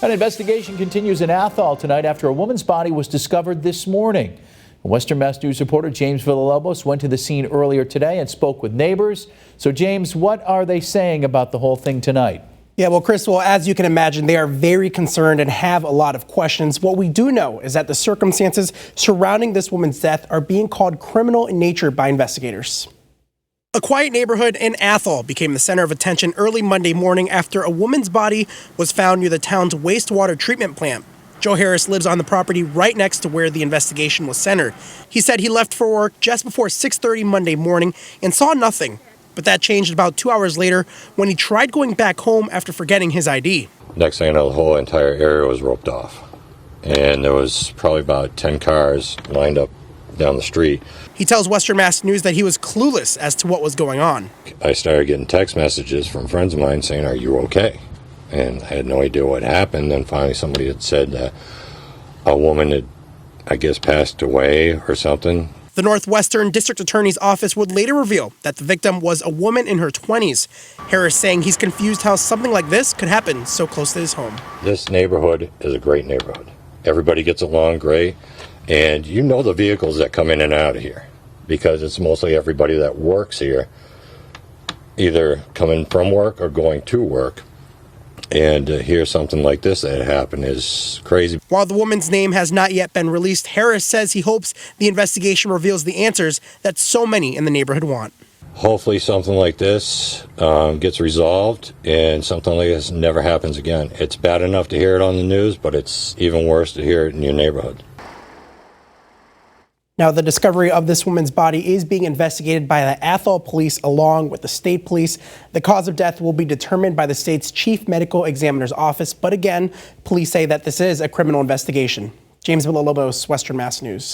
An investigation continues in Athol tonight after a woman's body was discovered this morning. Western Mass News reporter James Villalobos went to the scene earlier today and spoke with neighbors. So, James, what are they saying about the whole thing tonight? Yeah, well, Chris, as you can imagine, they are very concerned and have a lot of questions. What we do know is that the circumstances surrounding this woman's death are being called criminal in nature by investigators. A quiet neighborhood in Athol became the center of attention early Monday morning after a woman's body was found near the town's wastewater treatment plant. Joe Harris lives on the property right next to where the investigation was centered. He said he left for work just before 6:30 Monday morning and saw nothing. But that changed about 2 hours later when he tried going back home after forgetting his ID. Next thing I know, the whole entire area was roped off. And there was probably about 10 cars lined up down the street. He tells Western Mass News that he was clueless as to what was going on. I started getting text messages from friends of mine saying, "Are you okay?" And I had no idea what happened. Then finally somebody had said that a woman had, I guess, passed away or something. The Northwestern District Attorney's Office would later reveal that the victim was a woman in her 20s. Harris saying he's confused how something like this could happen so close to his home. This neighborhood is a great neighborhood. Everybody gets along great. And you know the vehicles that come in and out of here because it's mostly everybody that works here, either coming from work or going to work. And to hear something like this that happened is crazy. While the woman's name has not yet been released, Harris says he hopes the investigation reveals the answers that so many in the neighborhood want. Hopefully something like this gets resolved and something like this never happens again. It's bad enough to hear it on the news, but it's even worse to hear it in your neighborhood. Now, the discovery of this woman's body is being investigated by the Athol police along with the state police. The cause of death will be determined by the state's chief medical examiner's office. But again, police say that this is a criminal investigation. James Villalobos, Western Mass News.